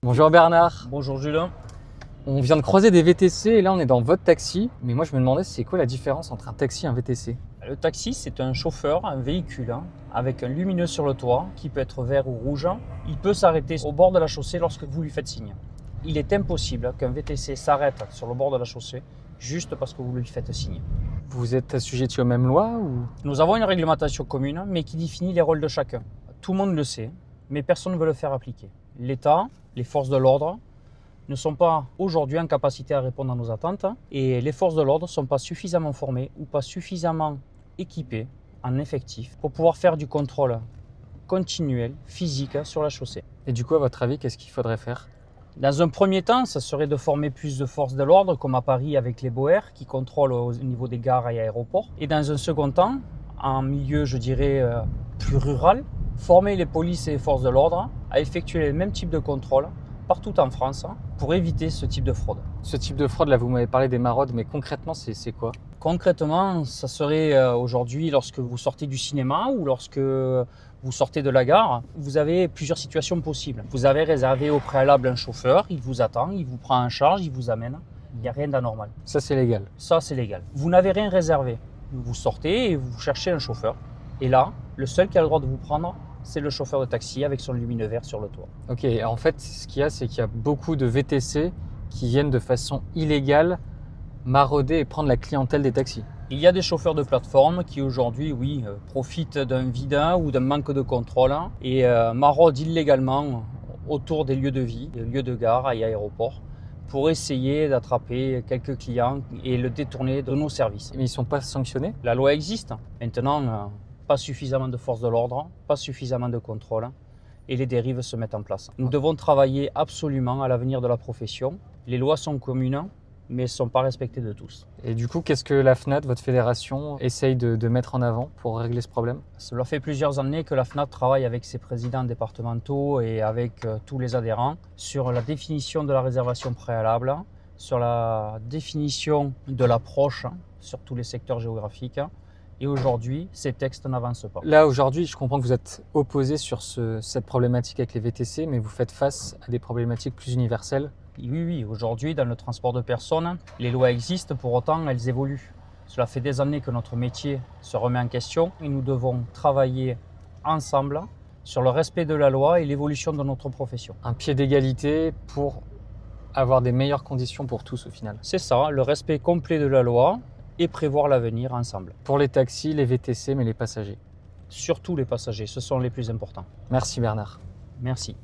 Bonjour Bernard, Bonjour Julien. on vient de croiser des VTC et là on est dans votre taxi. Mais moi je me demandais c'est quoi la différence entre un taxi et un VTC? Le taxi, c'est un chauffeur, un véhicule avec un lumineux sur le toit qui peut être vert ou rouge. Il peut s'arrêter au bord de la chaussée lorsque vous lui faites signe. Il est impossible qu'un VTC s'arrête sur le bord de la chaussée juste parce que vous lui faites signe. Vous êtes assujetti aux mêmes lois ou... Nous avons une réglementation commune, mais qui définit les rôles de chacun. Tout le monde le sait, mais personne ne veut le faire appliquer. L'État, les forces de l'ordre ne sont pas aujourd'hui en capacité à répondre à nos attentes et les forces de l'ordre ne sont pas suffisamment formées ou pas suffisamment équipées en effectif pour pouvoir faire du contrôle continuel, physique sur la chaussée. Et du coup à votre avis qu'est-ce qu'il faudrait faire? Dans un premier temps, ça serait de former plus de forces de l'ordre, comme à Paris avec les BOR qui contrôlent au niveau des gares et aéroports. Et dans un second temps, en milieu, je dirais, plus rural, former les polices et les forces de l'ordre à effectuer le même type de contrôle partout en France pour éviter ce type de fraude. Ce type de fraude là vous m'avez parlé des maraudes mais concrètement c'est quoi? Concrètement, ça serait aujourd'hui lorsque vous sortez du cinéma ou lorsque vous sortez de la gare, vous avez plusieurs situations possibles. Vous avez réservé au préalable un chauffeur, il vous attend, il vous prend en charge, il vous amène. Il n'y a rien d'anormal. Ça c'est légal. Ça, c'est légal. Vous n'avez rien réservé. Vous sortez et vous cherchez un chauffeur. Et là, le seul qui a le droit de vous prendre, c'est le chauffeur de taxi avec son lumineux vert sur le toit. Ok, en fait ce qu'il y a c'est qu'il y a beaucoup de VTC qui viennent de façon illégale marauder et prendre la clientèle des taxis. Il y a des chauffeurs de plateforme qui aujourd'hui, oui, profitent d'un vide ou d'un manque de contrôle et maraudent illégalement autour des lieux de vie, des lieux de gare et aéroports pour essayer d'attraper quelques clients et le détourner de nos services. Mais ils ne sont pas sanctionnés? La loi existe. Maintenant, pas suffisamment de forces de l'ordre, pas suffisamment de contrôle et les dérives se mettent en place. Nous devons travailler absolument à l'avenir de la profession. Les lois sont communes, mais elles ne sont pas respectées de tous. Et du coup qu'est-ce que la FNAT, votre fédération, essaye de mettre en avant pour régler ce problème? Cela fait plusieurs années que la FNAT travaille avec ses présidents départementaux et avec tous les adhérents sur la définition de la réservation préalable, sur la définition de l'approche sur tous les secteurs géographiques. Et aujourd'hui, ces textes n'avancent pas. Là, aujourd'hui, je comprends que vous êtes opposé sur cette problématique avec les VTC, mais vous faites face à des problématiques plus universelles. Oui, aujourd'hui, dans le transport de personnes, les lois existent, pour autant, elles évoluent. Cela fait des années que notre métier se remet en question et nous devons travailler ensemble sur le respect de la loi et l'évolution de notre profession. Un pied d'égalité pour avoir des meilleures conditions pour tous au final. C'est ça, le respect complet de la loi et prévoir l'avenir ensemble. Pour les taxis, les VTC, mais les passagers. Surtout les passagers, ce sont les plus importants. Merci Bernard. Merci.